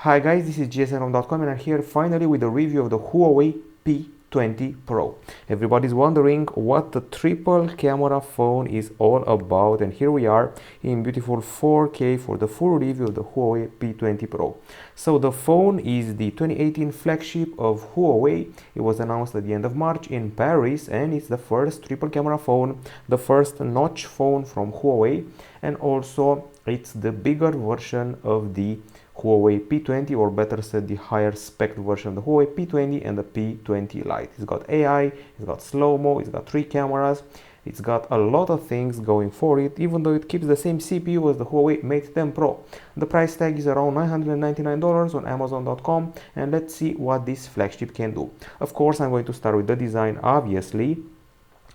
Hi guys, this is gsnhome.com and I'm here finally with a review of the Huawei P20 Pro. Everybody's wondering what the triple camera phone is all about, and here we are in beautiful 4K for the full review of the Huawei P20 Pro. So the phone is the 2018 flagship of Huawei. It was announced at the end of March in Paris, and it's the first triple camera phone, the first notch phone from Huawei, and also it's the bigger version of the Huawei P20, or better said, the higher spec version of the Huawei P20 and the P20 Lite. It's got AI, it's got slow-mo, it's got 3 cameras, it's got a lot of things going for it, even though it keeps the same CPU as the Huawei Mate 10 Pro. The price tag is around $999 on Amazon.com, and let's see what this flagship can do. Of course, I'm going to start with the design, obviously.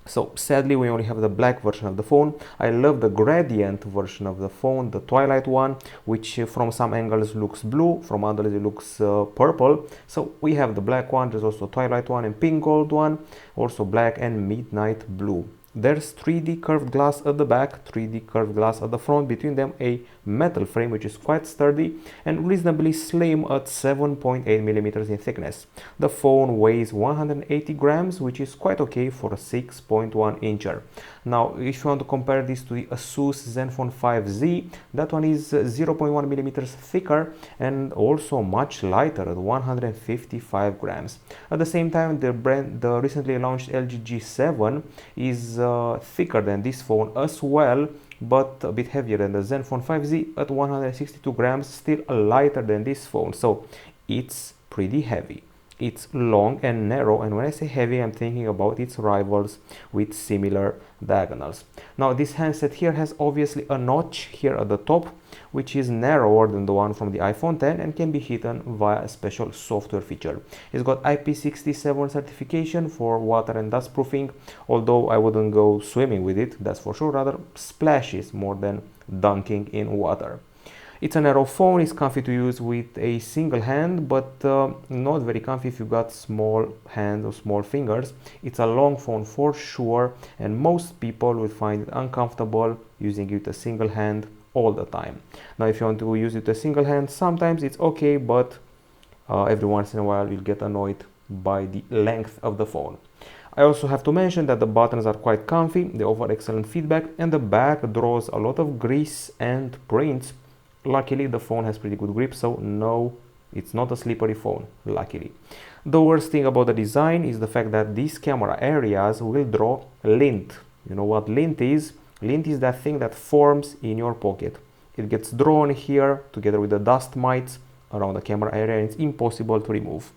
So sadly we only have the black version of the phone. I love the gradient version of the phone, the twilight one, which from some angles looks blue, from others it looks purple. So we have the black one, there's also twilight one and pink gold one, also black and midnight blue. There's 3D curved glass at the back, 3D curved glass at the front, between them a metal frame which is quite sturdy and reasonably slim at 7.8 millimeters in thickness. The phone weighs 180 grams, which is quite okay for a 6.1 incher. Now, if you want to compare this to the Asus Zenfone 5Z, that one is 0.1 millimeters thicker and also much lighter at 155 grams. At the same time, the recently launched LG G7 is thicker than this phone as well, but a bit heavier than the Zenfone 5Z at 162 grams, still lighter than this phone. So it's pretty heavy. It's long and narrow, and when I say heavy, I'm thinking about its rivals with similar diagonals. Now this handset here has obviously a notch here at the top, which is narrower than the one from the iPhone 10 and can be hidden via a special software feature. It's got IP67 certification for water and dust proofing, although I wouldn't go swimming with it, that's for sure, rather splashes more than dunking in water. It's a narrow phone, it's comfy to use with a single hand, but not very comfy if you got small hands or small fingers. It's a long phone for sure, and most people will find it uncomfortable using it with a single hand all the time. Now if you want to use it with a single hand, sometimes it's okay, but every once in a while you'll get annoyed by the length of the phone. I also have to mention that the buttons are quite comfy, they offer excellent feedback, and the back draws a lot of grease and prints. Luckily the phone has pretty good grip, so no, it's not a slippery phone, luckily. The worst thing about the design is the fact that these camera areas will draw lint. You know what lint is? Lint is that thing that forms in your pocket. It gets drawn here together with the dust mites around the camera area, and it's impossible to remove.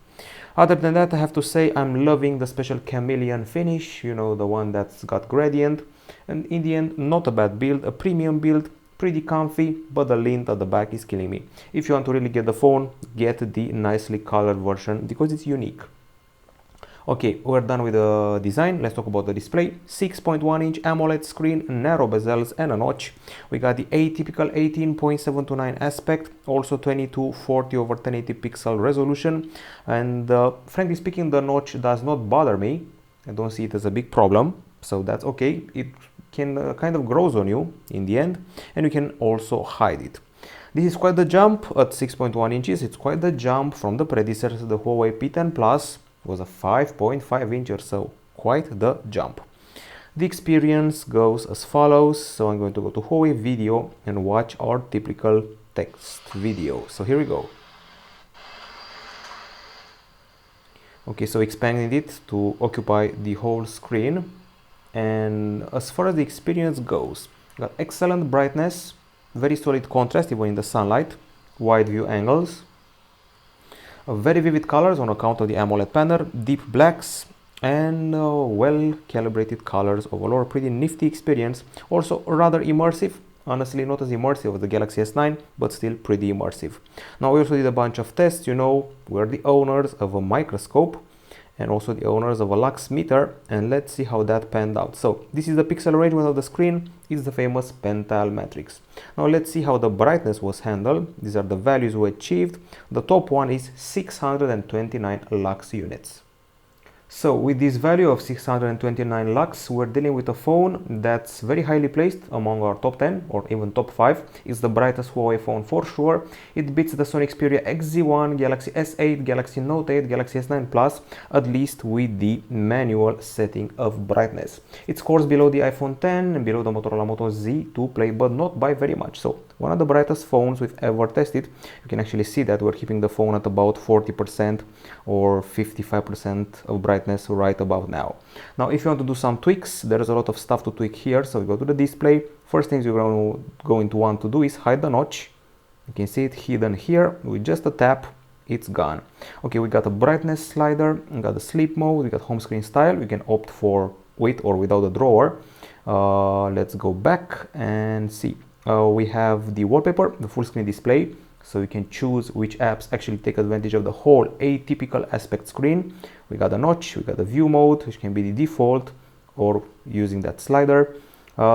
Other than that, I have to say I'm loving the special chameleon finish, you know, the one that's got gradient, and in the end, not a bad build, a premium build, pretty comfy, but the lint at the back is killing me. If you want to really get the phone, get the nicely colored version because it's unique. Okay, we're done with the design. Let's talk about the display. 6.1-inch AMOLED screen, narrow bezels and a notch. We got the atypical 18.729 aspect, also 2240 over 1080 pixel resolution, and frankly speaking, the notch does not bother me. I don't see it as a big problem, so that's okay. It can kind of grows on you in the end, and you can also hide it. This is quite the jump at 6.1 inches. It's quite the jump from the predecessor. The Huawei P10 Plus was a 5.5 incher, so quite the jump. The experience goes as follows. So I'm going to go to Huawei Video and watch our typical text video. So here we go. Okay, so expanding it to occupy the whole screen. And as far as the experience goes, got excellent brightness, very solid contrast even in the sunlight, wide view angles, very vivid colors on account of the AMOLED panel, deep blacks, and well calibrated colors overall. Pretty nifty experience, also rather immersive. Honestly, not as immersive as the Galaxy S9, but still pretty immersive. Now we also did a bunch of tests. You know, we're the owners of a microscope and also the owners of a lux meter, and let's see how that panned out. So this is the pixel arrangement of the screen. It's the famous pentile matrix. Now let's see how the brightness was handled. These are the values we achieved. The top one is 629 lux units. So with this value of 629 lux, we're dealing with a phone that's very highly placed among our top 10 or even top 5. It's the brightest Huawei phone for sure. It beats the Sony Xperia XZ1, Galaxy S8, Galaxy Note 8, Galaxy S9 Plus, at least with the manual setting of brightness. It scores below the iPhone 10 and below the Motorola Moto Z2 Play, but not by very much. So one of the brightest phones we've ever tested. You can actually see that we're keeping the phone at about 40% or 55% of brightness right about now. Now if you want to do some tweaks, there's a lot of stuff to tweak here. So we go to the display. First things you're going to want to do is hide the notch. You can see it hidden here. With just a tap, it's gone. Okay, we got a brightness slider, we got the sleep mode, we got home screen style. We can opt for with or without a drawer. Let's go back and see. We have the wallpaper, the full screen display. So you can choose which apps actually take advantage of the whole atypical aspect screen. We got a notch, we got the view mode, which can be the default or using that slider.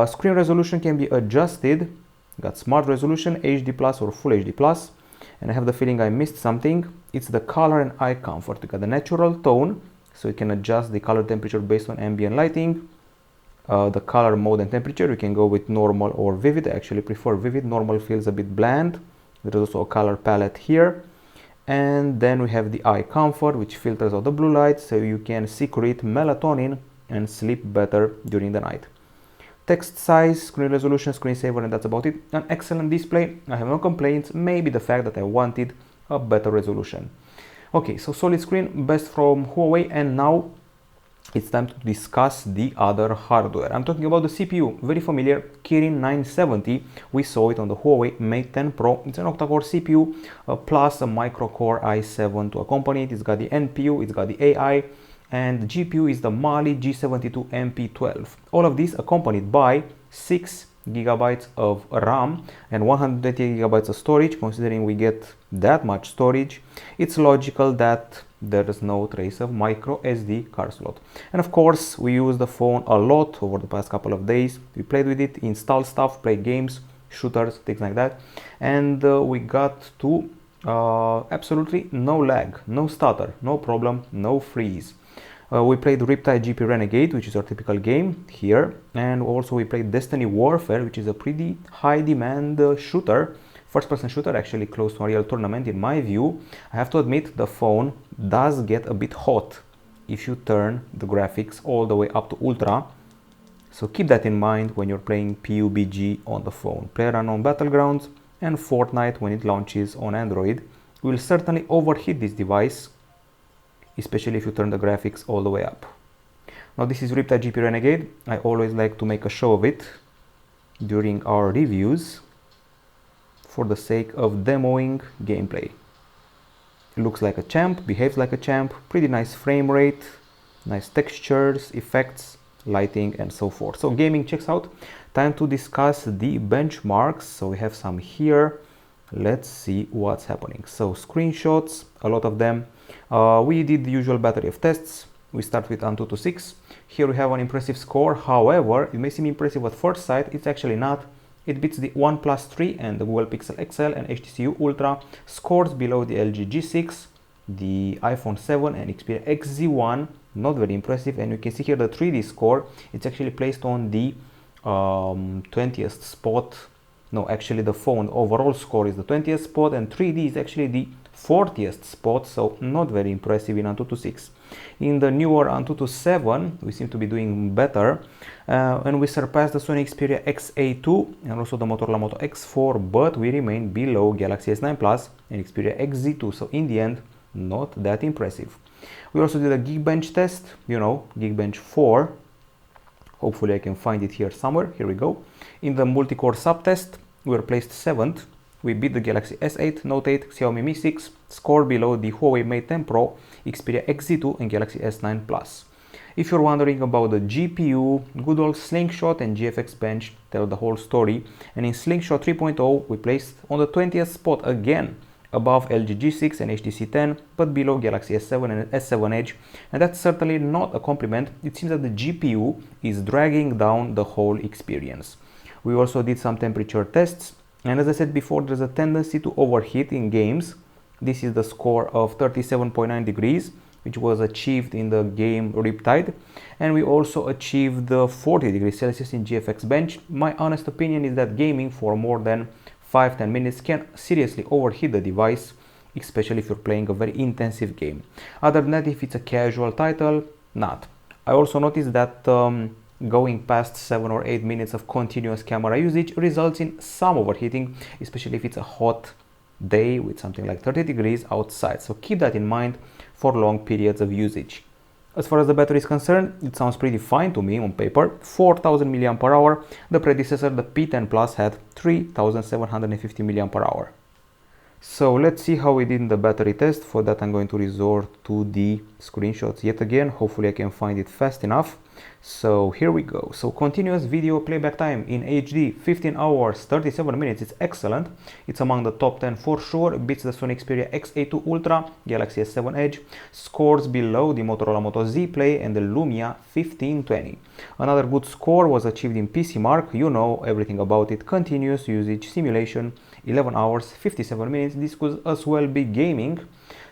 Screen resolution can be adjusted. We got smart resolution, HD plus or full HD plus. And I have the feeling I missed something. It's the color and eye comfort. We got the natural tone, so you can adjust the color temperature based on ambient lighting. The color mode and temperature, you can go with normal or vivid. I actually prefer vivid. Normal feels a bit bland. There is also a color palette here. And then we have the eye comfort, which filters out the blue light so you can secrete melatonin and sleep better during the night. Text size, screen resolution, screensaver, and that's about it. An excellent display. I have no complaints. Maybe the fact that I wanted a better resolution. Okay, so solid screen, best from Huawei, and now it's time to discuss the other hardware. I'm talking about the CPU, very familiar, Kirin 970. We saw it on the Huawei Mate 10 Pro. It's an octa-core CPU plus a micro-core i7 to accompany it. It's got the NPU, it's got the AI, and the GPU is the Mali G72 MP12. All of this accompanied by 6 GB of RAM and 128 GB of storage. Considering we get that much storage, it's logical that there is no trace of micro SD card slot. And of course, we use the phone a lot over the past couple of days. We played with it, installed stuff, played games, shooters, things like that, and we got to absolutely no lag, no stutter, no problem, no freeze. We played Riptide GP Renegade, which is our typical game here, and also we played Destiny Warfare, which is a pretty high demand shooter, first-person shooter, actually close to a real tournament in my view. I have to admit the phone does get a bit hot if you turn the graphics all the way up to ultra, so keep that in mind when you're playing PUBG on the phone. PlayerUnknown Battlegrounds and Fortnite when it launches on Android will certainly overheat this device, especially if you turn the graphics all the way up. Now this is Riptide GP Renegade. I always like to make a show of it during our reviews for the sake of demoing gameplay. It looks like a champ, behaves like a champ, pretty nice frame rate, nice textures, effects, lighting, and so forth. So gaming checks out. Time to discuss the benchmarks. So we have some here. Let's see what's happening. So screenshots, a lot of them. We did the usual battery of tests. We start with Antutu 6. Here we have an impressive score. However, it may seem impressive at first sight. It's actually not. It beats the OnePlus 3 and the Google Pixel XL and HTC Ultra. Scores below the LG G6, the iPhone 7 and Xperia XZ1. Not very impressive. And you can see here the 3D score. It's actually placed on the 20th spot. No, actually the phone overall score is the 20th spot and 3D is actually the 40th spot, so not very impressive in Antutu 6. In the newer Antutu 7, we seem to be doing better, and we surpassed the Sony Xperia XA2 and also the Motorola Moto X4, but we remain below Galaxy S9 Plus and Xperia XZ2, so in the end, not that impressive. We also did a Geekbench test, you know, Geekbench 4. Hopefully I can find it here somewhere. Here we go. In the multi-core subtest, we were placed 7th. We beat the Galaxy S8, Note 8, Xiaomi Mi 6, score below the Huawei Mate 10 Pro, Xperia XZ2 and Galaxy S9 Plus. If you're wondering about the GPU, good old Slingshot and GFX Bench tell the whole story. And in Slingshot 3.0, we placed on the 20th spot again, above LG G6 and HTC 10, but below Galaxy S7 and S7 Edge. And that's certainly not a compliment. It seems that the GPU is dragging down the whole experience. We also did some temperature tests. And as I said before, there's a tendency to overheat in games. This is the score of 37.9 degrees. which was achieved in the game Riptide, and we also achieved the 40 degrees Celsius in GFX bench. My honest opinion is that gaming for more than 5-10 minutes can seriously overheat the device, especially if you're playing a very intensive game. Other than that, if it's a casual title, not. I also noticed that going past 7 or 8 minutes of continuous camera usage results in some overheating, especially if it's a hot day with something like 30 degrees outside. So keep that in mind for long periods of usage. As far as the battery is concerned, it sounds pretty fine to me on paper. 4000 mAh. The predecessor, the P10 Plus, had 3750 mAh. So let's see how we did in the battery test. For that, I'm going to resort to the screenshots yet again. Hopefully I can find it fast enough. So here we go. So continuous video playback time in HD, 15 hours 37 minutes. It's excellent. It's among the top 10 for sure. It beats the Sony Xperia X-A2 Ultra, Galaxy S7 Edge. Scores below the Motorola Moto Z Play and the Lumia 1520. Another good score was achieved in PC Mark. You know everything about it. Continuous usage simulation, 11 hours 57 minutes. This could as well be gaming.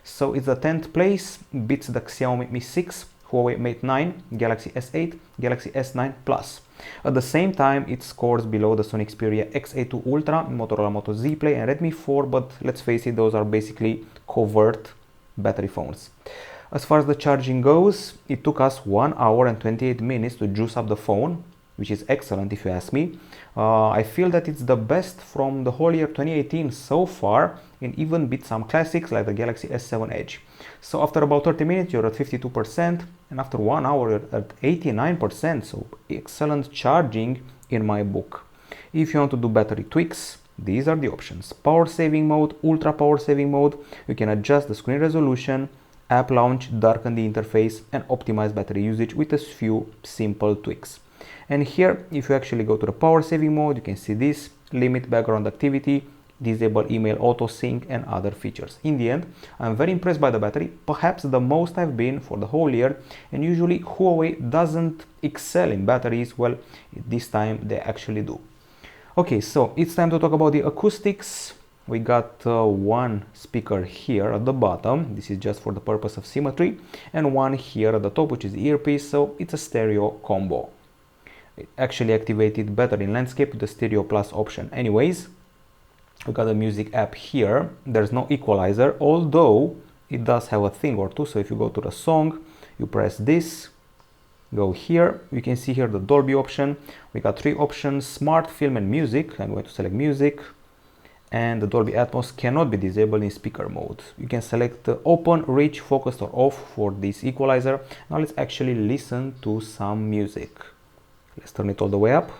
So it's the 10th place, beats the Xiaomi Mi 6, Huawei Mate 9, Galaxy S8, Galaxy S9 Plus. At the same time, it scores below the Sony Xperia X-A2 Ultra, Motorola Moto Z Play and Redmi 4, but let's face it, those are basically covert battery phones. As far as the charging goes, it took us 1 hour and 28 minutes to juice up the phone, which is excellent if you ask me. I feel that it's the best from the whole year 2018 so far, and even beat some classics like the Galaxy S7 Edge. So after about 30 minutes you're at 52%, and after 1 hour you're at 89%, so excellent charging in my book. If you want to do battery tweaks, these are the options. Power saving mode, ultra power saving mode. You can adjust the screen resolution, app launch, darken the interface and optimize battery usage with a few simple tweaks. And here, if you actually go to the power saving mode, you can see this: limit background activity, disable email auto sync and other features. In the end, I'm very impressed by the battery, perhaps the most I've been for the whole year, and usually Huawei doesn't excel in batteries. Well, this time they actually do. Okay, so it's time to talk about the acoustics. We got one speaker here at the bottom. This is just for the purpose of symmetry, and one here at the top, which is the earpiece, so it's a stereo combo. It actually activated better in landscape with the stereo plus option. Anyways, we got a music app here. There's no equalizer, although it does have a thing or two. So if you go to the song, you press this, go here, you can see here the Dolby option. We got 3 options: smart, film and music. I'm going to select music, and the Dolby Atmos cannot be disabled in speaker mode. You can select open, rich, focused or off for this equalizer. Now let's actually listen to some music. Let's turn it all the way up.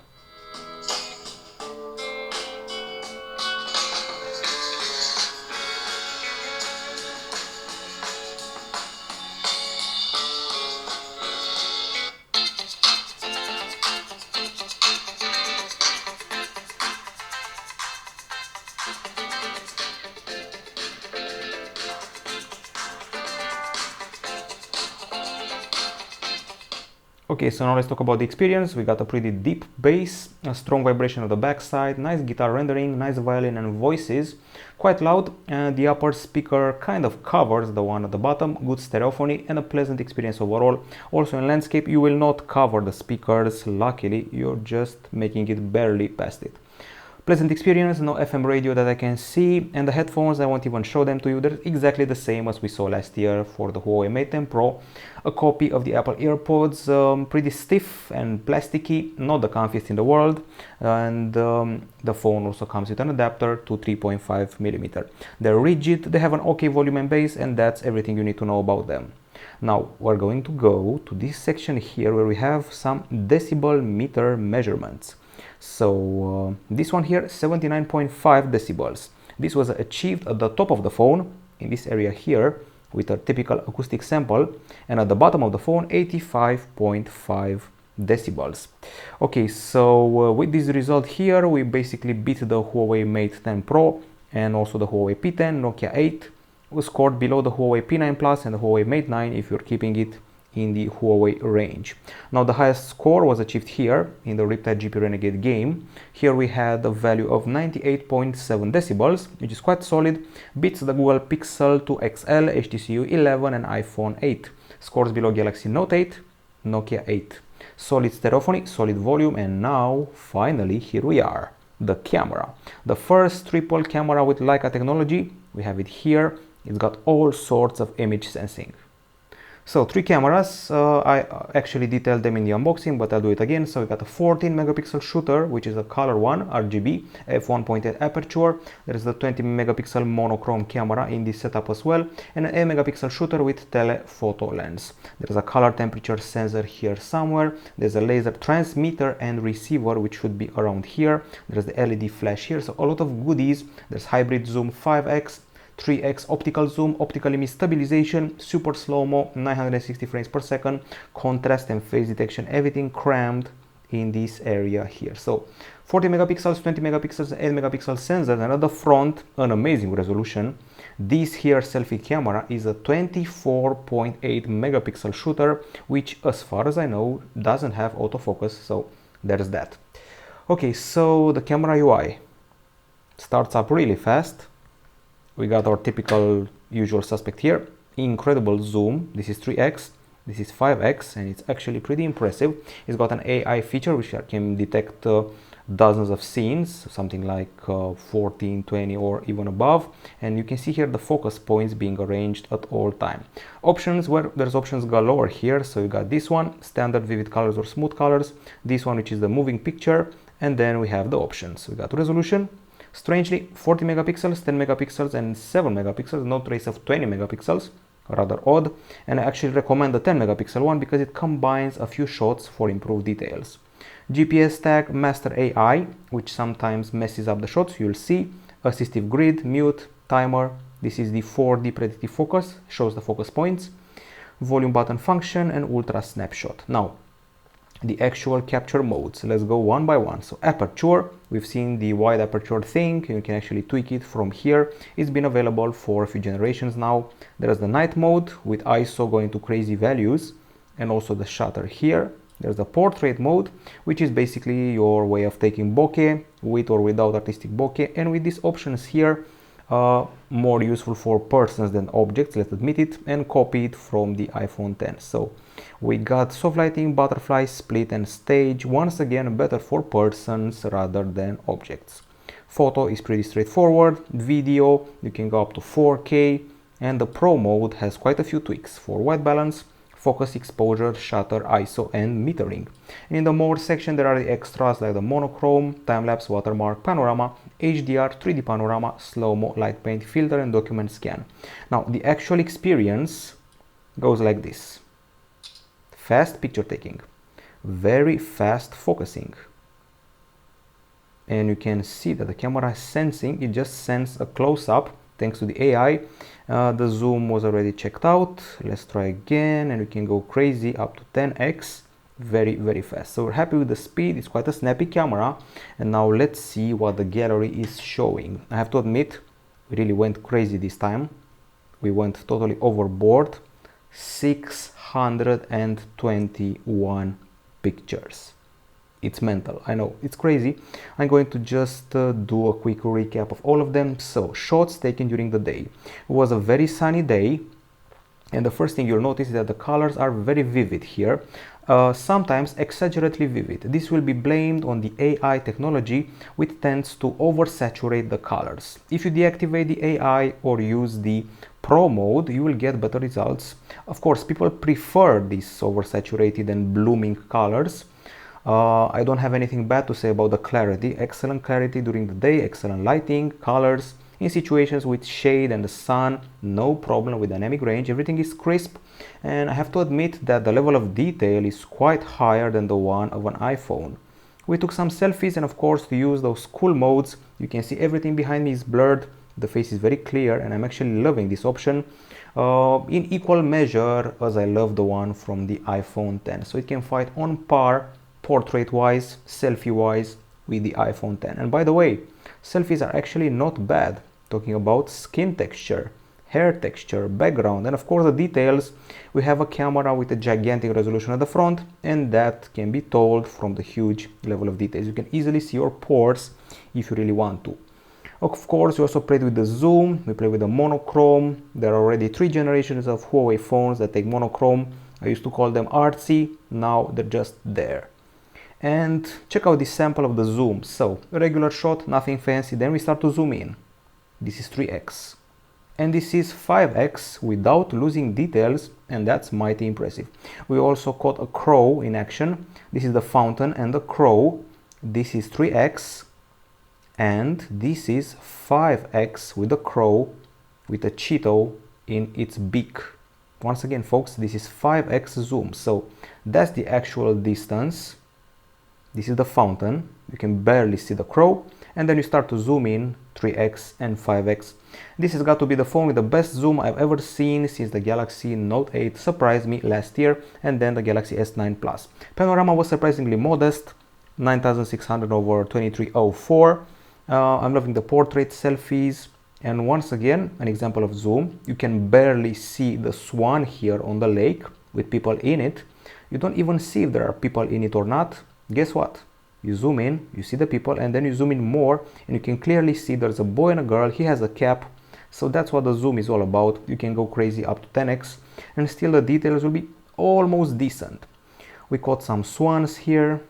Okay, so now let's talk about the experience. We got a pretty deep bass, a strong vibration on the backside, nice guitar rendering, nice violin and voices, quite loud, and the upper speaker kind of covers the one at the bottom, good stereophony and a pleasant experience overall. Also in landscape you will not cover the speakers, luckily, you're just making it barely past it. Pleasant experience, no FM radio that I can see, and the headphones, I won't even show them to you. They're exactly the same as we saw last year for the Huawei Mate 10 Pro. A copy of the Apple AirPods, pretty stiff and plasticky, not the comfiest in the world, and the phone also comes with an adapter to 3.5mm. They're rigid, they have an okay volume and bass, and that's everything you need to know about them. Now we're going to go to this section here where we have some decibel meter measurements. So this one here, 79.5 decibels. This was achieved at the top of the phone, in this area here, with a typical acoustic sample, and at the bottom of the phone, 85.5 decibels. Okay, so with this result here, we basically beat the Huawei Mate 10 Pro and also the Huawei P10, Nokia 8. We scored below the Huawei P9 Plus and the Huawei Mate 9 if you're keeping it in the Huawei range. Now the highest score was achieved here in the Riptide GP Renegade game. Here we had a value of 98.7 decibels, which is quite solid, beats the Google Pixel 2 XL, HTC 11 and iPhone 8. Scores below Galaxy Note 8, Nokia 8. Solid stereophony, solid volume, and now finally here we are, the camera. The first triple camera with Leica technology. We have it here. It's got all sorts of image sensing. So 3 cameras, I actually detailed them in the unboxing, but I'll do it again. So we got a 14 megapixel shooter, which is a color one, RGB, f1.8 aperture. There is the 20 megapixel monochrome camera in this setup as well, and an 8 megapixel shooter with telephoto lens. There's a color temperature sensor here somewhere. There's a laser transmitter and receiver, which should be around here. There's the LED flash here, so a lot of goodies. There's hybrid zoom 5x, 3x optical zoom, optical image stabilization, super slow-mo, 960 frames per second, contrast and face detection, everything crammed in this area here. So 40 megapixels, 20 megapixels, 8 megapixel sensors, and at the front, an amazing resolution. This here selfie camera is a 24.8 megapixel shooter, which as far as I know doesn't have autofocus, so there's that. Okay, so the camera UI starts up really fast. We got our typical usual suspect here. Incredible zoom. This is 3x, this is 5x, and it's actually pretty impressive. It's got an AI feature which can detect dozens of scenes, something like 14, 20 or even above. And you can see here the focus points being arranged at all time. Options, where there's options galore here. So you got this one, standard vivid colors or smooth colors. This one, which is the moving picture. And then we have the options. We got resolution. Strangely, 40 megapixels, 10 megapixels and 7 megapixels, no trace of 20 megapixels, rather odd. And I actually recommend the 10 megapixel one because it combines a few shots for improved details. GPS tag, master AI, which sometimes messes up the shots, you'll see. Assistive grid, mute, timer. This is the 4D predictive focus, shows the focus points. Volume button function and ultra snapshot. Now, the actual capture modes. Let's go one by one. So aperture, we've seen the wide aperture thing. You can actually tweak it from here. It's been available for a few generations now. There's the night mode with ISO going to crazy values, and also the shutter here. There's the portrait mode, which is basically your way of taking bokeh with or without artistic bokeh, and with these options here, more useful for persons than objects, let's admit it, and copy it from the iPhone X. So we got soft lighting, butterfly, split and stage, once again better for persons rather than objects. Photo is pretty straightforward. Video, you can go up to 4K, and the Pro mode has quite a few tweaks for white balance, focus, exposure, shutter, ISO and metering. And in the more section there are the extras like the monochrome, time-lapse, watermark, panorama, HDR, 3D panorama, slow-mo, light paint, filter and document scan. Now the actual experience goes like this. Fast picture taking, very fast focusing, and you can see that the camera is sensing, it just sends a close-up thanks to the AI. The zoom was already checked out. Let's try again, and we can go crazy up to 10x, very fast. So we're happy with the speed. It's quite a snappy camera. And now let's see what the gallery is showing. I have to admit, we really went crazy this time. We went totally overboard. 621 pictures. It's mental, I know, it's crazy. I'm going to just do a quick recap of all of them. So, shots taken during the day. It was a very sunny day, and the first thing you'll notice is that the colors are very vivid here, sometimes exaggerately vivid. This will be blamed on the AI technology, which tends to oversaturate the colors. If you deactivate the AI or use the Pro mode, you will get better results. Of course, people prefer these oversaturated and blooming colors. I don't have anything bad to say about the clarity. Excellent clarity during the day, excellent lighting, colors. In situations with shade and the sun, no problem with dynamic range. Everything is crisp, and I have to admit that the level of detail is quite higher than the one of an iPhone. We took some selfies, and of course, to use those cool modes, you can see everything behind me is blurred. The face is very clear, and I'm actually loving this option in equal measure as I love the one from the iPhone X. So it can fight on par, portrait-wise, selfie-wise, with the iPhone X. And by the way, selfies are actually not bad. Talking about skin texture, hair texture, background, and of course the details. We have a camera with a gigantic resolution at the front, and that can be told from the huge level of details. You can easily see your pores if you really want to. Of course, we also played with the zoom, we played with the monochrome. There are already 3 generations of Huawei phones that take monochrome. I used to call them artsy, now they're just there. And check out this sample of the zoom. So, a regular shot, nothing fancy, then we start to zoom in. This is 3x. And this is 5x without losing details, and that's mighty impressive. We also caught a crow in action. This is the fountain and the crow. This is 3x. And this is 5x with the crow with a Cheeto in its beak. Once again, folks, this is 5x zoom, so that's the actual distance. This is the fountain, you can barely see the crow, and then you start to zoom in 3x and 5x. This has got to be the phone with the best zoom I've ever seen since the Galaxy Note 8 surprised me last year, and then the Galaxy S9 Plus. Panorama was surprisingly modest, 9600 over 2304. I'm loving the portrait selfies, and once again an example of zoom. You can barely see the swan here on the lake with people in it. You don't even see if there are people in it or not. Guess what? You zoom in, you see the people, and then you zoom in more and you can clearly see there's a boy and a girl. He has a cap, so that's what the zoom is all about. You can go crazy up to 10x and still the details will be almost decent. We caught some swans here.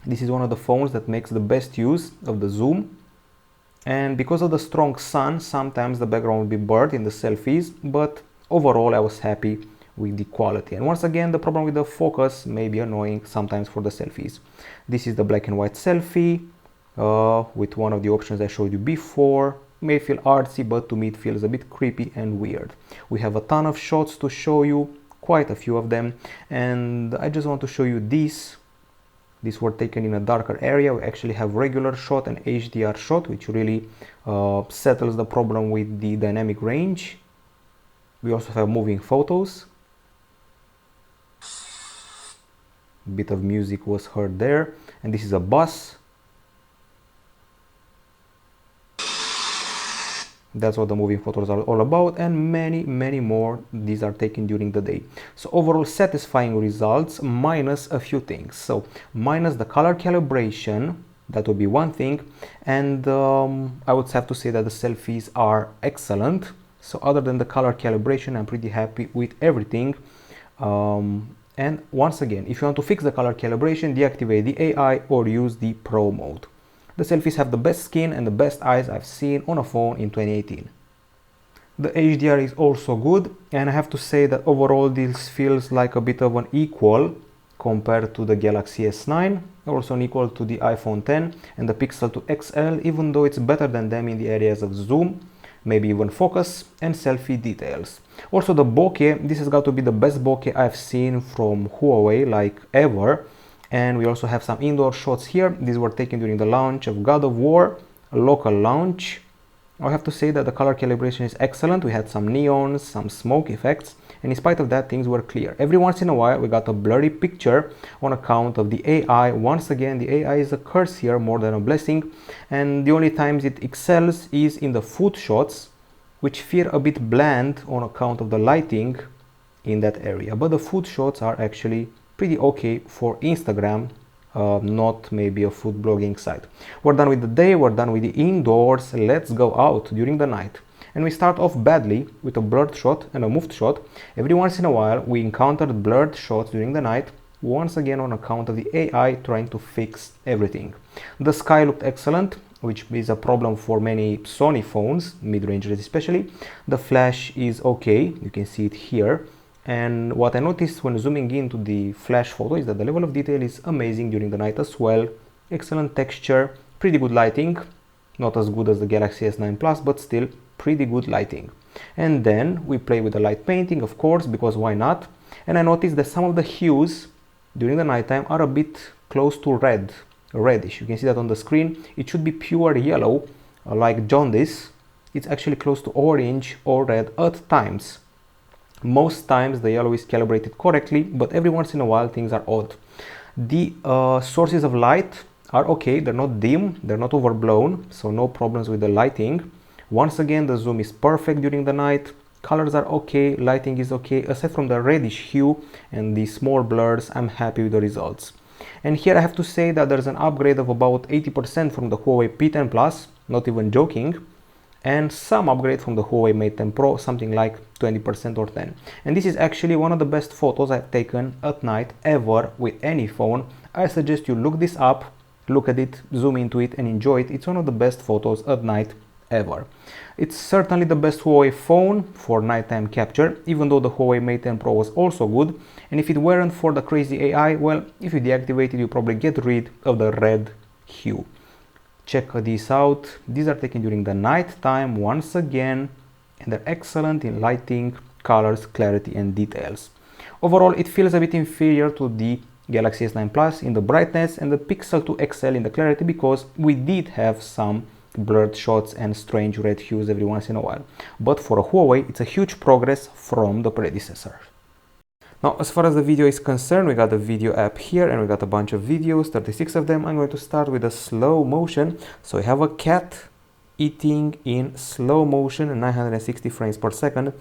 This is one of the phones that makes the best use of the zoom, and because of the strong sun sometimes the background will be blurred in the selfies, but overall I was happy with the quality. And once again, the problem with the focus may be annoying sometimes for the selfies. This is the black and white selfie with one of the options I showed you before. May feel artsy, but to me it feels a bit creepy and weird. We have a ton of shots to show you, quite a few of them, and I just want to show you these. These were taken in a darker area. We actually have regular shot and HDR shot, which really settles the problem with the dynamic range. We also have moving photos. A bit of music was heard there. And this is a bus. That's what the moving photos are all about, and many more. These are taken during the day. So overall satisfying results minus a few things. So minus the color calibration, that would be one thing, and I would have to say that the selfies are excellent. So other than the color calibration, I'm pretty happy with everything. And once again, if you want to fix the color calibration, deactivate the AI or use the Pro mode. The selfies have the best skin and the best eyes I've seen on a phone in 2018. The HDR is also good, and I have to say that overall this feels like a bit of an equal compared to the Galaxy S9, also an equal to the iPhone X and the Pixel 2 XL, even though it's better than them in the areas of zoom, maybe even focus and selfie details. Also the bokeh, this has got to be the best bokeh I've seen from Huawei like ever. And we also have some indoor shots here. These were taken during the launch of God of War, a local launch. I have to say that the color calibration is excellent. We had some neons, some smoke effects, and in spite of that, things were clear. Every once in a while, we got a blurry picture on account of the AI. Once again, the AI is a curse here more than a blessing, and the only times it excels is in the food shots, which feel a bit bland on account of the lighting in that area. But the food shots are actually pretty okay for Instagram, not maybe a food blogging site. We're done with the day, we're done with the indoors. Let's go out during the night. And we start off badly with a blurred shot and a moved shot. Every once in a while we encountered blurred shots during the night, once again on account of the AI trying to fix everything. The sky looked excellent, which is a problem for many Sony phones, mid-rangers especially. The flash is okay, you can see it here. And what I noticed when zooming into the flash photo is that the level of detail is amazing during the night as well. Excellent texture, pretty good lighting, not as good as the Galaxy S9 Plus, but still pretty good lighting. And then we play with the light painting, of course, because why not? And I noticed that some of the hues during the nighttime are a bit close to reddish. You can see that on the screen. It should be pure yellow, like jaundice. It's actually close to orange or red at times. Most times the yellow is calibrated correctly, but every once in a while things are odd. The sources of light are okay, they're not dim, they're not overblown, so no problems with the lighting. Once again, the zoom is perfect during the night, colors are okay, lighting is okay. Aside from the reddish hue and the small blurs, I'm happy with the results. And here I have to say that there's an upgrade of about 80% from the Huawei P10 Plus, not even joking, and some upgrade from the Huawei Mate 10 Pro, something like 20% or 10. And this is actually one of the best photos I've taken at night ever with any phone. I suggest you look this up, look at it, zoom into it and enjoy it. It's one of the best photos at night ever. It's certainly the best Huawei phone for nighttime capture, even though the Huawei Mate 10 Pro was also good. And if it weren't for the crazy AI, well, if you deactivate it, you probably get rid of the red hue. Check these out. These are taken during the night time once again, and they're excellent in lighting, colors, clarity and details. Overall, it feels a bit inferior to the Galaxy S9 Plus in the brightness and the Pixel 2 XL in the clarity, because we did have some blurred shots and strange red hues every once in a while. But for a Huawei, it's a huge progress from the predecessor. Now, as far as the video is concerned, we got the video app here and we got a bunch of videos, 36 of them. I'm going to start with a slow motion. So I have a cat eating in slow motion, 960 frames per second.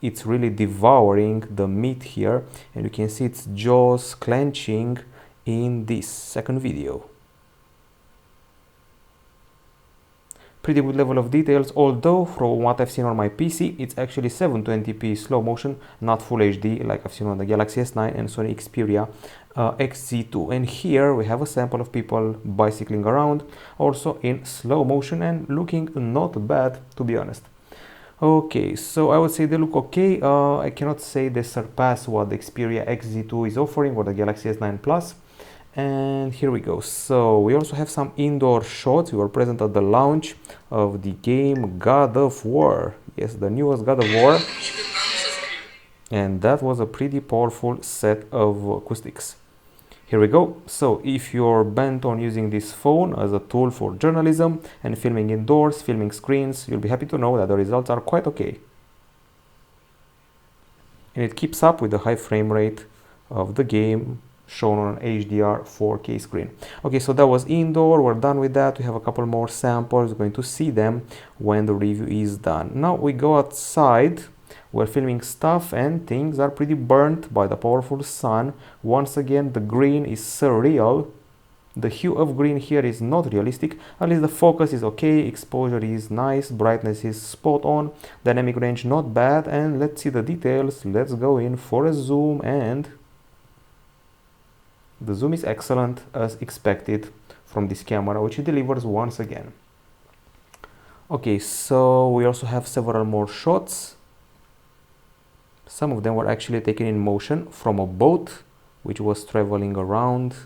It's really devouring the meat here, and you can see its jaws clenching in this second video. Pretty good level of details, although from what I've seen on my PC, it's actually 720p slow motion, not full HD like I've seen on the Galaxy S9 and Sony Xperia XZ2. And here we have a sample of people bicycling around, also in slow motion and looking not bad, to be honest. Okay, so I would say they look okay. I cannot say they surpass what the Xperia XZ2 is offering or the Galaxy S9 Plus. And here we go. So we also have some indoor shots. We were present at the launch of the game God of War. Yes, the newest God of War. And that was a pretty powerful set of acoustics. Here we go. So if you're bent on using this phone as a tool for journalism and filming indoors, filming screens, you'll be happy to know that the results are quite okay. And it keeps up with the high frame rate of the game shown on an HDR 4K screen. Okay, so that was indoor. We're done with that. We have a couple more samples. We're going to see them when the review is done. Now we go outside. We're filming stuff and things are pretty burnt by the powerful sun. Once again, the green is surreal. The hue of green here is not realistic. At least the focus is okay, exposure is nice, brightness is spot on, dynamic range not bad. And let's see the details. Let's go in for a zoom, and the zoom is excellent as expected from this camera, which it delivers once again. Okay, so we also have several more shots. Some of them were actually taken in motion from a boat which was traveling around.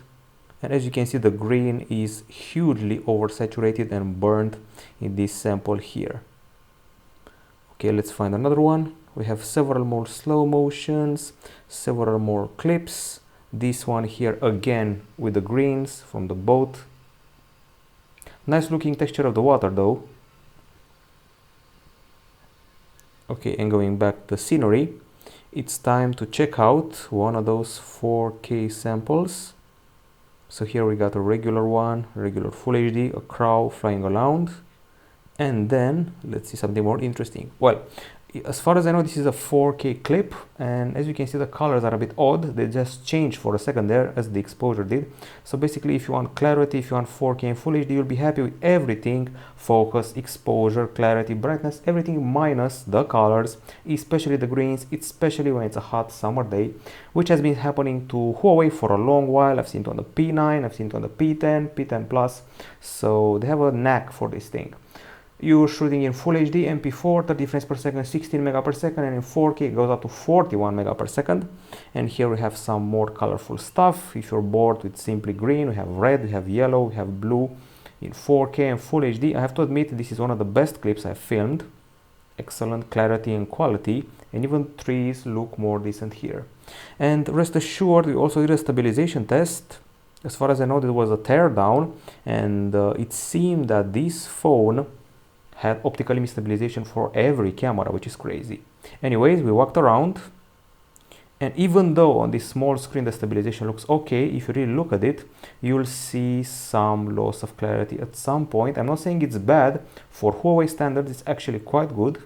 And as you can see, the green is hugely oversaturated and burned in this sample here. Okay, let's find another one. We have several more slow motions, several more clips. This one here again with the greens from the boat. Nice looking texture of the water though. Okay, and going back to the scenery, it's time to check out one of those 4K samples. So here we got a regular one, regular full HD, a crow flying around. And then let's see something more interesting. Well, as far as I know, this is a 4K clip, and as you can see, the colors are a bit odd. They just changed for a second there as the exposure did. So basically, if you want clarity, if you want 4K and full HD, you'll be happy with everything: focus, exposure, clarity, brightness, everything minus the colors, especially the greens, especially when it's a hot summer day, which has been happening to Huawei for a long while. I've seen it on the P9, I've seen it on the P10, P10 Plus, so they have a knack for this thing. You're shooting in Full HD, MP4, 30 frames per second, 16 mega per second, and in 4K it goes up to 41 mega per second. And here we have some more colorful stuff. If you're bored with simply green, we have red, we have yellow, we have blue in 4K and Full HD. I have to admit, this is one of the best clips I've filmed. Excellent clarity and quality, and even trees look more decent here. And rest assured, we also did a stabilization test. As far as I know, there was a teardown, and it seemed that this phone had optical image stabilization for every camera, which is crazy. Anyways, we walked around And even though on this small screen the stabilization looks okay, if you really look at it, you'll see some loss of clarity at some point. I'm not saying it's bad. For Huawei standards, it's actually quite good.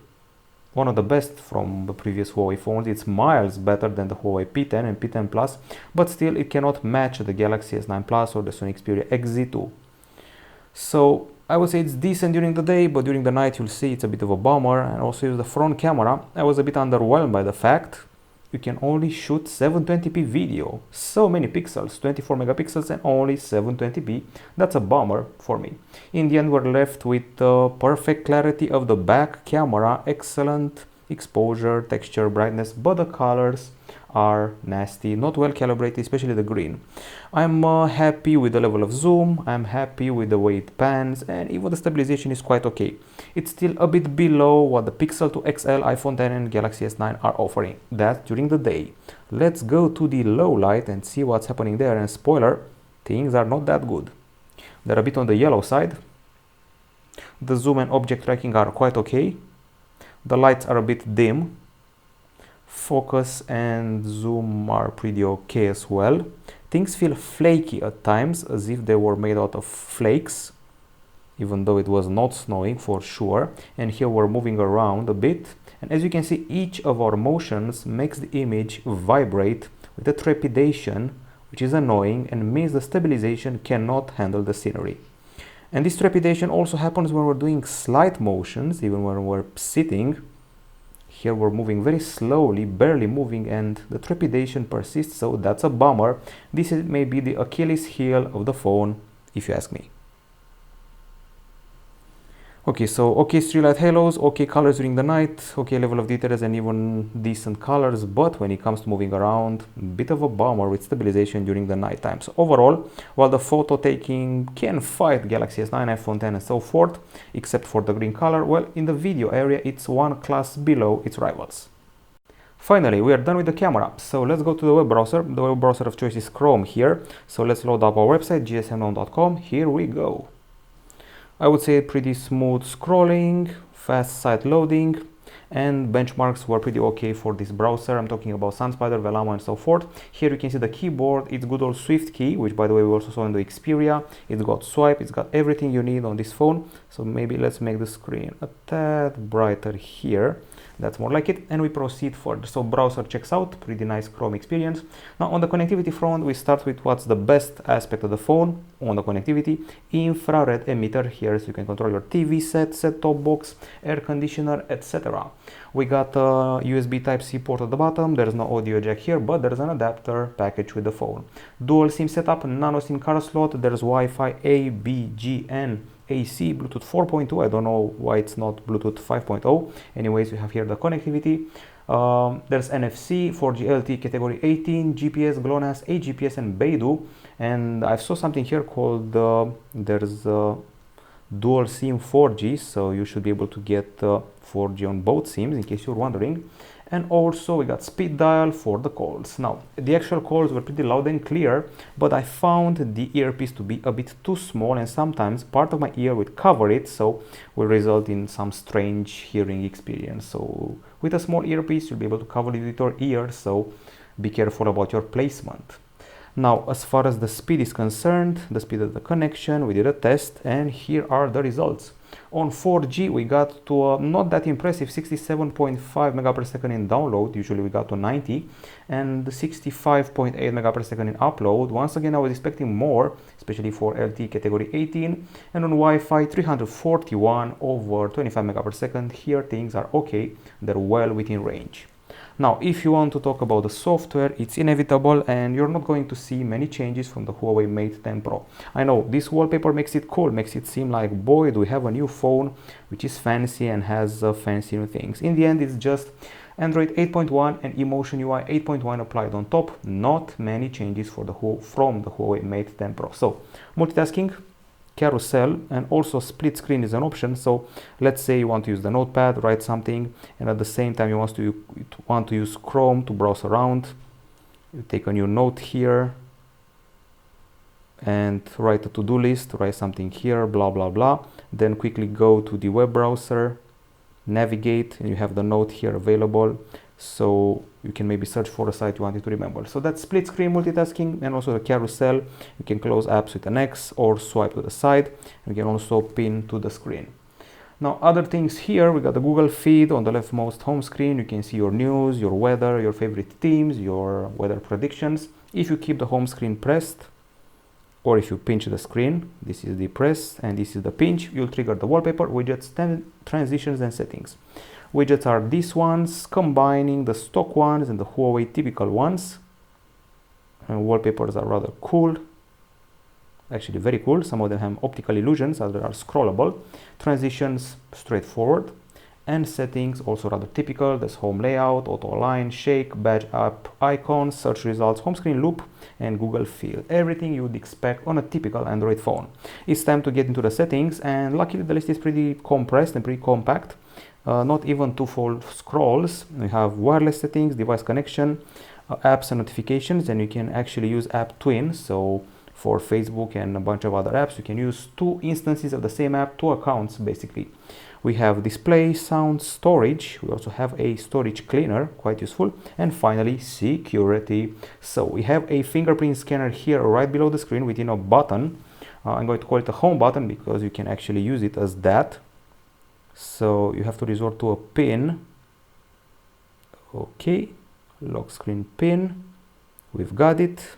One of the best from the previous Huawei phones. It's miles better than the Huawei P10 and P10 Plus, but still it cannot match the Galaxy S9 Plus or the Sony Xperia XZ2. So I would say it's decent during the day, but during the night you'll see it's a bit of a bummer. And also use the front camera. I was a bit underwhelmed by the fact you can only shoot 720p video. So many pixels, 24 megapixels and only 720p. That's a bummer for me. In the end, we're left with the perfect clarity of the back camera, excellent exposure, texture, brightness, but the colors are nasty, not well calibrated, especially the green. I'm happy with the level of zoom, I'm happy with the way it pans, and even the stabilization is quite okay. It's still a bit below what the Pixel 2 XL, iPhone 10 and Galaxy S9 are offering. That's during the day. Let's go to the low light and see what's happening there, and spoiler, things are not that good. They're a bit on the yellow side. The zoom and object tracking are quite okay. The lights are a bit dim. Focus and zoom are pretty okay as well. Things feel flaky at times, as if they were made out of flakes, even though it was not snowing for sure. And here we're moving around a bit, and as you can see, each of our motions makes the image vibrate with a trepidation, which is annoying and means the stabilization cannot handle the scenery. And this trepidation also happens when we're doing slight motions, even when we're sitting. Here we're moving very slowly, barely moving, and the trepidation persists, so that's a bummer. This is maybe the Achilles heel of the phone, if you ask me. Okay, so okay street light halos, okay colors during the night, okay level of details and even decent colors, but when it comes to moving around, bit of a bummer with stabilization during the night time. So overall, while the photo taking can fight Galaxy S9, iPhone 10 and so forth, except for the green color, well, in the video area it's one class below its rivals. Finally, we are done with the camera, so let's go to the web browser. The web browser of choice is Chrome here, so let's load up our website, gsmknown.com. Here we go. I would say pretty smooth scrolling, fast site loading, and benchmarks were pretty okay for this browser. I'm talking about SunSpider, Velamo and so forth. Here you can see the keyboard. It's good old Swift key, which by the way we also saw in the Xperia. It's got swipe, it's got everything you need on this phone. So maybe let's make the screen a tad brighter here. That's more like it, and we proceed further. So browser checks out, pretty nice Chrome experience. Now on the connectivity front, we start with what's the best aspect of the phone on the connectivity: infrared emitter here, so you can control your TV set-top box, air conditioner, etc. We got a USB Type-C port at the bottom. There's no audio jack here, but there's an adapter package with the phone. Dual SIM setup, nano SIM card slot. There's Wi-Fi A, B, G, N, AC, Bluetooth 4.2. I don't know why it's not Bluetooth 5.0. Anyways, we have here the connectivity. There's NFC, 4G LTE category 18, GPS, GLONASS, AGPS and Beidou. And I saw something here called there's dual SIM 4G, so you should be able to get 4G on both SIMs in case you're wondering. And also we got speed dial for the calls. Now the actual calls were pretty loud and clear, but I found the earpiece to be a bit too small, and sometimes part of my ear would cover it, so will result in some strange hearing experience. So with a small earpiece you'll be able to cover it with your ear, so be careful about your placement. Now, as far as the speed is concerned, the speed of the connection, we did a test, and here are the results. On 4G, we got to a not that impressive 67.5 megapixels in download. Usually we got to 90, and 65.8 megapixels in upload. Once again, I was expecting more, especially for LTE category 18, and on Wi-Fi 341 over 25 megapixels. Here things are okay, they're well within range. Now, if you want to talk about the software, it's inevitable, and you're not going to see many changes from the Huawei Mate 10 Pro. I know this wallpaper makes it cool, makes it seem like, boy, do we have a new phone which is fancy and has fancy new things. In the end, it's just Android 8.1 and EMUI 8.1 applied on top. Not many changes for from the Huawei Mate 10 Pro. So, multitasking, carousel, and also split screen is an option. So let's say you want to use the notepad, write something, and at the same time you want to use Chrome to browse around. You take a new note here and write a to-do list, write something here, blah blah blah, then quickly go to the web browser, navigate, and you have the note here available. so you can maybe search for a site you wanted to remember. So that's split screen multitasking, and also the carousel. You can close apps with an X or swipe to the side. You can also pin to the screen. Now, other things here, we got the Google feed on the leftmost home screen. You can see your news, your weather, your favorite themes, your weather predictions. If you keep the home screen pressed, or if you pinch the screen, this is the press and this is the pinch, you'll trigger the wallpaper, widgets, transitions, and settings. Widgets are these ones, combining the stock ones and the Huawei typical ones. And wallpapers are rather cool. Actually very cool. Some of them have optical illusions, others are scrollable. Transitions straightforward, and settings also rather typical. There's home layout, auto align, shake, badge app icons, search results, home screen loop, and Google Field. Everything you would expect on a typical Android phone. It's time to get into the settings, and luckily the list is pretty compressed and pretty compact. Not even two full scrolls. We have wireless settings, device connection, apps and notifications, and you can actually use app twin. So for Facebook and a bunch of other apps, you can use two instances of the same app, two accounts basically. We have display, sound, storage. We also have a storage cleaner, quite useful. And finally, security. So we have a fingerprint scanner here right below the screen within a button. I'm going to call it a home button because you can actually use it as that. So you have to resort to a pin. Okay, lock screen pin. We've got it.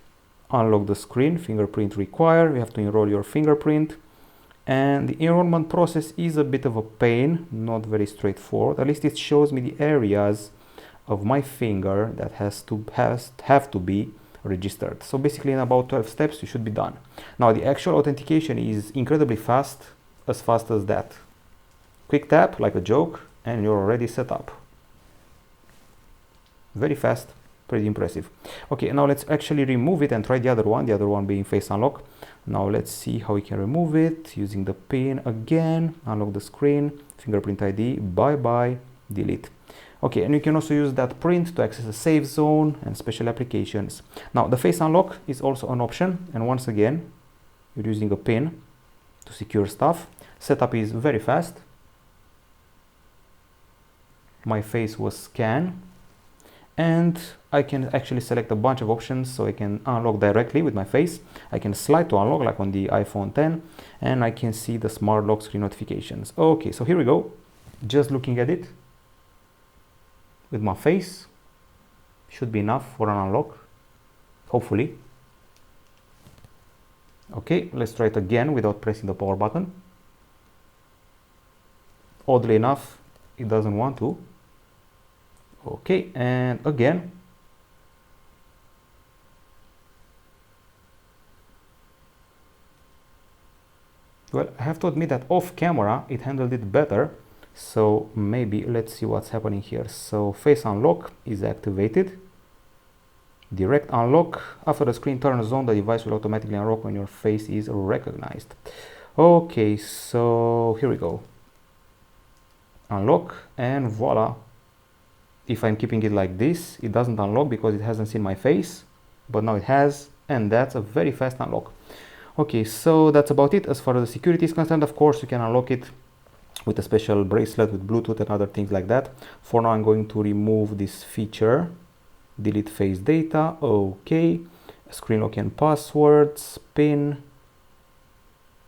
Unlock the screen, fingerprint required. You have to enroll your fingerprint. And the enrollment process is a bit of a pain, not very straightforward. At least it shows me the areas of my finger that have to be registered. So basically in about 12 steps you should be done. Now the actual authentication is incredibly fast as that. Quick tap like a joke and you're already set up. Very fast, pretty impressive. Okay, now let's actually remove it and try the other one being face unlock. Now let's see how we can remove it using the pin again. Unlock the screen, fingerprint ID, bye, delete. Okay, and you can also use that print to access a safe zone and special applications. Now the face unlock is also an option, and once again you're using a pin to secure stuff. Setup is very fast. My face was scanned, and I can actually select a bunch of options, so I can unlock directly with my face. I can slide to unlock like on the iPhone 10, and I can see the smart lock screen notifications. Okay, so here we go. Just looking at it with my face should be enough for an unlock, hopefully. Okay, let's try it again without pressing the power button. Oddly enough, it doesn't want to. Okay, and again. Well, I have to admit that off camera it handled it better. So maybe let's see what's happening here. So face unlock is activated. Direct unlock. After the screen turns on, the device will automatically unlock when your face is recognized. Okay, so here we go. Unlock, and voila. If I'm keeping it like this, it doesn't unlock because it hasn't seen my face, but now it has, and that's a very fast unlock. Okay, so that's about it as far as the security is concerned. Of course, you can unlock it with a special bracelet with Bluetooth and other things like that. For now, I'm going to remove this feature. Delete face data. Okay, screen lock and passwords, pin.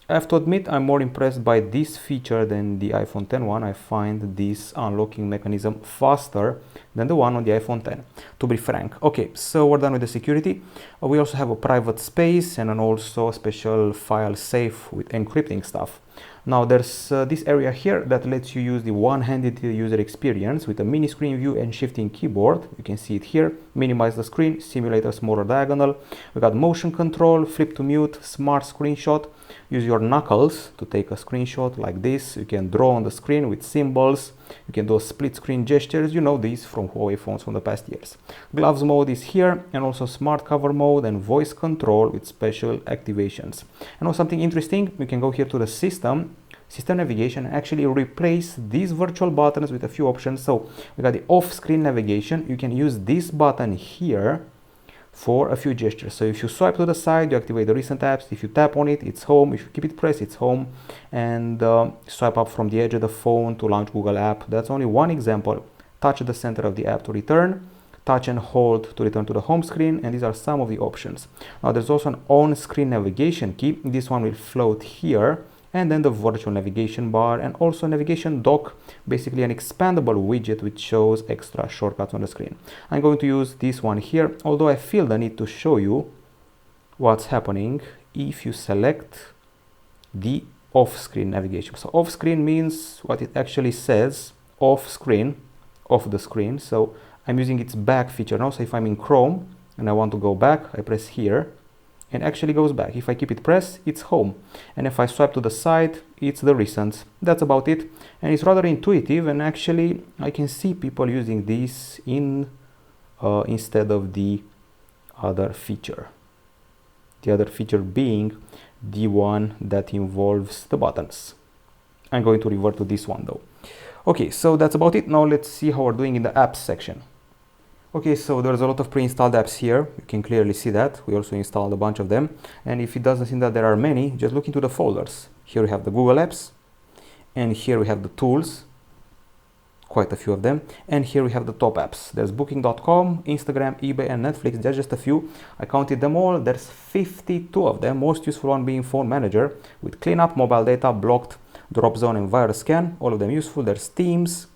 I have to admit I'm more impressed by this feature than the iPhone 10 one. I find this unlocking mechanism faster than the one on the iPhone 10, to be frank. Okay, so we're done with the security. We also have a private space and also a special file safe with encrypting stuff. Now there's this area here that lets you use the one-handed user experience with a mini screen view and shifting keyboard. You can see it here. Minimize the screen, simulate a smaller diagonal. We got motion control, flip to mute, smart screenshot. Use your knuckles to take a screenshot like this. You can draw on the screen with symbols. You can do a split screen gestures. You know these from Huawei phones from the past years. Gloves mode is here, and also smart cover mode and voice control with special activations. And also something interesting, you can go here to the system navigation and actually replace these virtual buttons with a few options. So we got the off-screen navigation. You can use this button here for a few gestures. So if you swipe to the side, you activate the recent apps. If you tap on it, it's home. If you keep it pressed, it's home. And swipe up from the edge of the phone to launch Google app. That's only one example. touch the center of the app to return, touch and hold to return to the home screen, and these are some of the options. Now there's also an on-screen navigation key. This one will float here, and then the virtual navigation bar, and also navigation dock, basically an expandable widget which shows extra shortcuts on the screen. I'm going to use this one here, although I feel the need to show you what's happening if you select the off-screen navigation. So off-screen means what it actually says, off-screen, off the screen. So I'm using its back feature now. So if I'm in Chrome and I want to go back, I press here and actually goes back. If I keep it pressed, it's home. And if I swipe to the side, it's the recent. That's about it. And it's rather intuitive, and actually I can see people using this in instead of the other feature. The other feature being the one that involves the buttons. I'm going to revert to this one though. Okay, so that's about it. Now let's see how we're doing in the apps section. Okay, so there's a lot of pre-installed apps here. You can clearly see that. We also installed a bunch of them. And if it doesn't seem that there are many, just look into the folders. Here we have the Google apps, and here we have the tools, quite a few of them. And here we have the top apps. There's Booking.com, Instagram, eBay, and Netflix. There's just a few. I counted them all. There's 52 of them. Most useful one being Phone Manager with cleanup, mobile data, blocked, drop zone, and virus scan. All of them useful. There's Themes.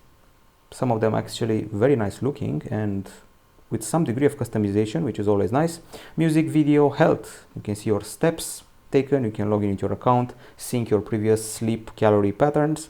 Some of them actually very nice looking and with some degree of customization, which is always nice. Music, video, health. You can see your steps taken. You can log in into your account, sync your previous sleep calorie patterns.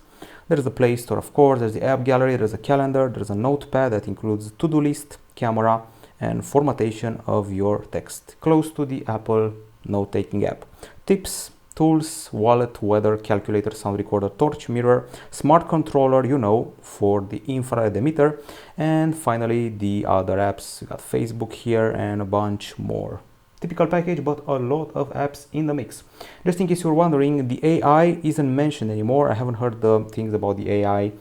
There's the Play Store, of course. There's the app gallery. There's a calendar. There's a notepad that includes to-do list, camera, and formattation of your text. Close to the Apple note-taking app. Tips, tools, wallet, weather, calculator, sound recorder, torch, mirror, smart controller, you know, for the infrared emitter, and finally the other apps. We got Facebook here and a bunch more. Typical package, but a lot of apps in the mix. Just in case you're wondering, the AI isn't mentioned anymore. I haven't heard the things about the AI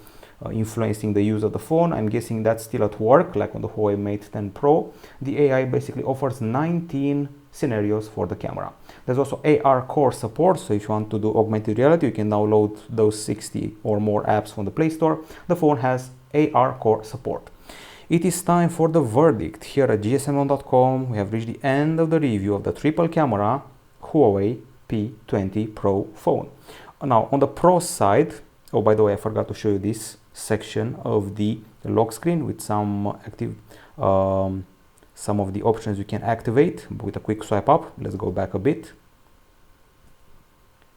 influencing the use of the phone. I'm guessing that's still at work, like on the Huawei Mate 10 Pro. The AI basically offers 19 scenarios for the camera. There's also AR core support, so if you want to do augmented reality, you can download those 60 or more apps from the Play Store. The phone has AR core support. It is time for the verdict. Here at gsm1.com, we have reached the end of the review of the triple camera Huawei P20 Pro phone. Now, on the Pro side, oh, by the way, I forgot to show you this section of the lock screen with some active, some of the options you can activate with a quick swipe up. Let's go back a bit.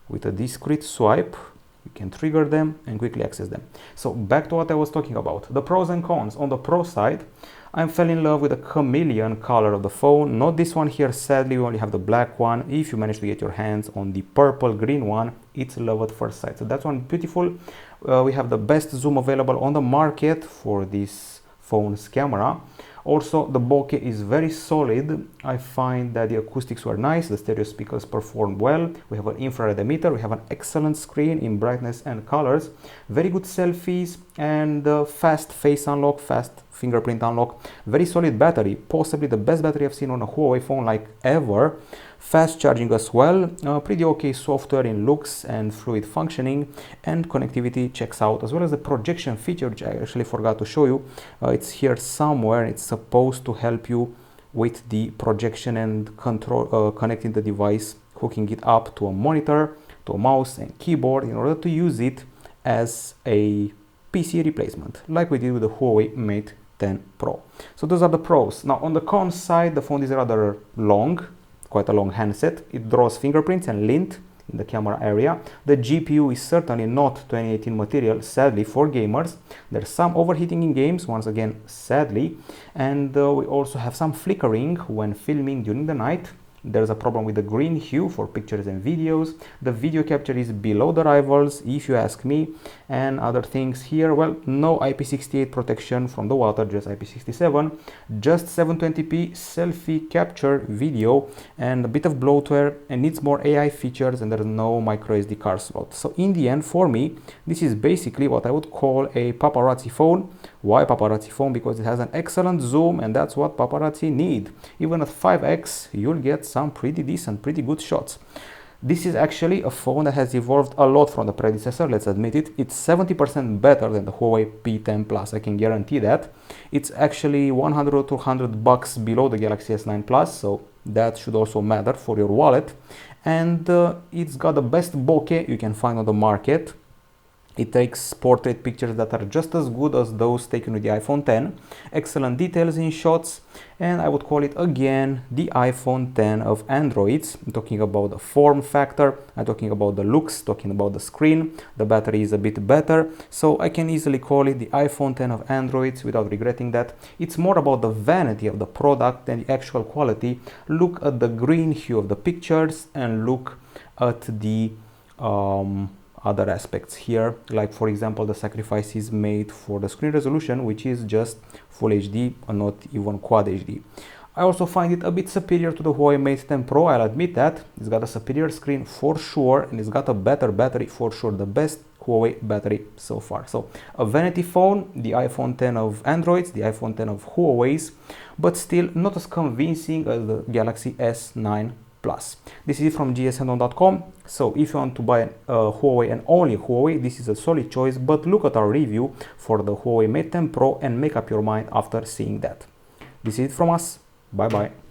With a discrete swipe, you can trigger them and quickly access them. So back to what I was talking about, the pros and cons. On the Pro side, I fell in love with the chameleon color of the phone. Not this one here, sadly, we only have the black one. If you manage to get your hands on the purple green one, it's love at first sight. So that's one beautiful. We have the best zoom available on the market for this phone's camera. Also, the bokeh is very solid. I find that the acoustics were nice, the stereo speakers performed well. We have an infrared emitter, we have an excellent screen in brightness and colors, very good selfies, and fast face unlock, fast fingerprint unlock, very solid battery, possibly the best battery I've seen on a Huawei phone like ever. Fast charging as well, pretty okay software in looks and fluid functioning, and connectivity checks out, as well as the projection feature, which I actually forgot to show you. It's here somewhere. It's supposed to help you with the projection and control, connecting the device, hooking it up to a monitor, to a mouse and keyboard in order to use it as a PC replacement, like we did with the Huawei Mate 10 Pro. So those are the pros. Now on the cons side, the phone is rather long, quite a long handset. It draws fingerprints and lint in the camera area. The GPU is certainly not 2018 material, sadly, for gamers. There's some overheating in games, once again, sadly. And we also have some flickering when filming during the night. There's a problem with the green hue for pictures and videos. The video capture is below the rivals, if you ask me. And other things here, well, no IP68 protection from the water, just IP67. Just 720p selfie capture video and a bit of bloatware, and needs more AI features, and there's no micro SD card slot. So in the end, for me, this is basically what I would call a paparazzi phone. Why paparazzi phone? Because it has an excellent zoom, and that's what paparazzi need. Even at 5x, you'll get some pretty decent, pretty good shots. This is actually a phone that has evolved a lot from the predecessor, let's admit it. It's 70% better than the Huawei P10 Plus, I can guarantee that. It's actually 100 or 200 bucks below the Galaxy S9 Plus, so that should also matter for your wallet. And it's got the best bokeh you can find on the market. It takes portrait pictures that are just as good as those taken with the iPhone 10. Excellent details in shots, and I would call it again the iPhone 10 of Androids. I'm talking about the form factor, I'm talking about the looks, talking about the screen. The battery is a bit better, so I can easily call it the iPhone 10 of Androids without regretting that. It's more about the vanity of the product than the actual quality. Look at the green hue of the pictures and look at the other aspects here, like for example the sacrifices made for the screen resolution, which is just Full HD and not even Quad HD. I also find it a bit superior to the Huawei Mate 10 Pro, I'll admit that. It's got a superior screen for sure, and it's got a better battery for sure, the best Huawei battery so far. So a vanity phone, the iPhone 10 of Androids, the iPhone 10 of Huawei's, but still not as convincing as the Galaxy S9 Plus. This is it from gshandon.com. So if you want to buy a Huawei and only Huawei, this is a solid choice, but look at our review for the Huawei Mate 10 Pro and make up your mind after seeing that. This is it from us. Bye bye.